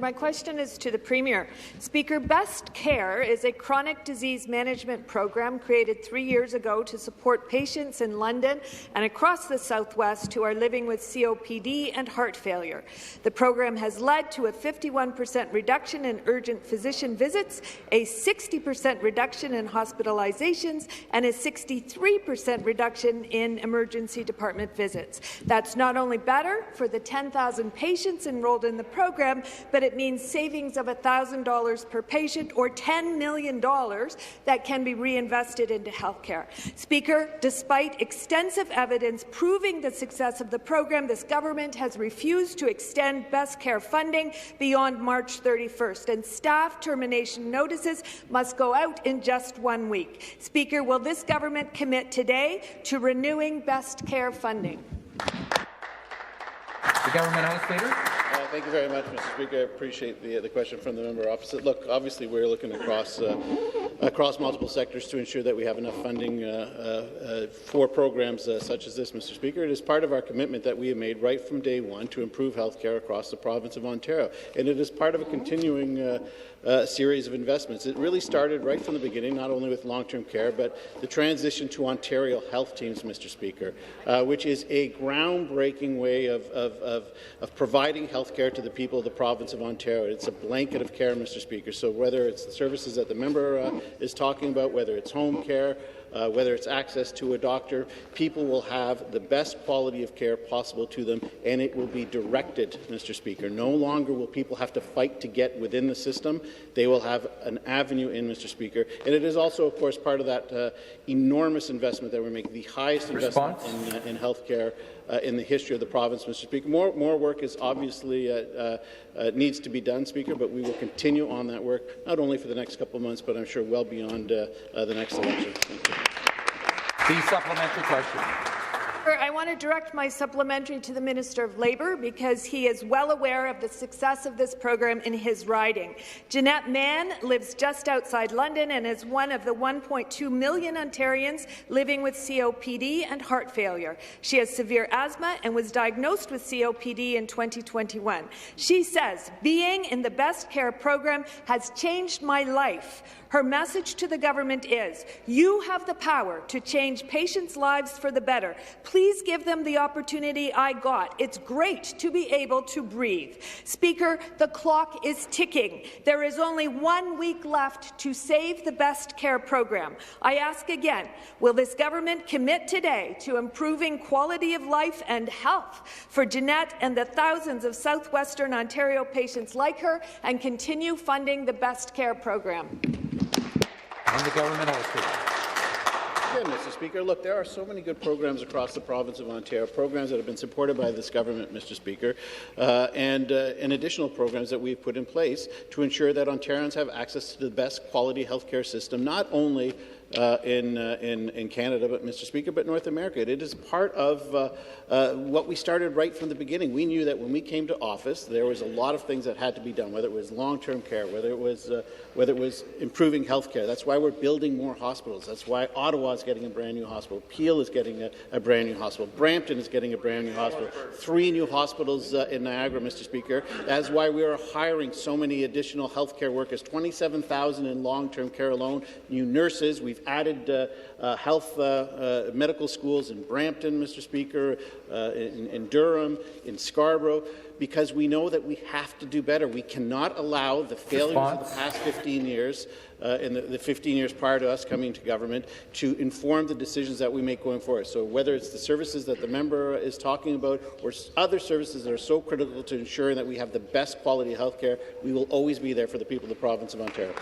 My question is to the Premier. Speaker, Best Care is a chronic disease management program created 3 years ago to support patients in London and across the Southwest who are living with COPD and heart failure. The program has led to a 51% reduction in urgent physician visits, a 60% reduction in hospitalizations, and a 63% reduction in emergency department visits. That's not only better for the 10,000 patients enrolled in the program, but it means savings of $1,000 per patient or $10 million that can be reinvested into health care. Speaker, despite extensive evidence proving the success of the program, this government has refused to extend Best Care funding beyond March 31st, and staff termination notices must go out in just 1 week. Speaker, will this government commit today to renewing Best Care funding? The Government House Leader. Thank you very much, Mr. Speaker. I appreciate the question from the member opposite. Look, obviously we're looking across multiple sectors to ensure that we have enough funding for programs such as this, Mr. Speaker. It is part of our commitment that we have made right from day one to improve health care across the province of Ontario, and it is part of a continuing series of investments. It really started right from the beginning, not only with long-term care, but the transition to Ontario health teams, Mr. Speaker, which is a groundbreaking way of providing health care to the people of the province of Ontario. It's a blanket of care, Mr. Speaker. So whether it's the services that the member is talking about, whether it's home care, whether it's access to a doctor, people will have the best quality of care possible to them, and it will be directed, Mr. Speaker. No longer will people have to fight to get within the system. They will have an avenue in, Mr. Speaker. And it is also, of course, part of that enormous investment that we're making, the highest investment in health care in the history of the province, Mr. Speaker. More work is obviously needs to be done, Speaker, but we will continue on that work, not only for the next couple of months, but I'm sure well beyond the next election. Thank you. The supplementary question. I want to direct my supplementary to the Minister of Labour because he is well aware of the success of this program in his riding. Jeanette Mann lives just outside London and is one of the 1.2 million Ontarians living with COPD and heart failure. She has severe asthma and was diagnosed with COPD in 2021. She says, "Being in the Best Care program has changed my life." Her message to the government is, you have the power to change patients' lives for the better. Please give them the opportunity I got. It's great to be able to breathe. Speaker, the clock is ticking. There is only 1 week left to save the Best Care program. I ask again, will this government commit today to improving quality of life and health for Jeanette and the thousands of southwestern Ontario patients like her and continue funding the Best Care program? On the Government House Leader. Yeah, Mr. Speaker. Look, there are so many good programs across the province of Ontario, programs that have been supported by this government, Mr. Speaker, and additional programs that we've put in place to ensure that Ontarians have access to the best quality health care system, not only in Canada, but Mr. Speaker, but North America. It is part of what we started right from the beginning. We knew that when we came to office, there was a lot of things that had to be done, whether it was long-term care, whether it was improving health care. That's why we're building more hospitals. That's why Ottawa is getting a brand new hospital. Peel is getting a brand new hospital. Brampton is getting a brand new hospital. 3 new hospitals in Niagara, Mr. Speaker. That's why we are hiring so many additional health care workers, 27,000 in long-term care alone, new nurses. We've added health medical schools in Brampton, Mr. Speaker, in Durham, in Scarborough, because we know that we have to do better. We cannot allow the failures of the past 15 years in the 15 years prior to us coming to government to inform the decisions that we make going forward. So whether it's the services that the member is talking about or other services that are so critical to ensuring that we have the best quality health care, we will always be there for the people of the province of Ontario.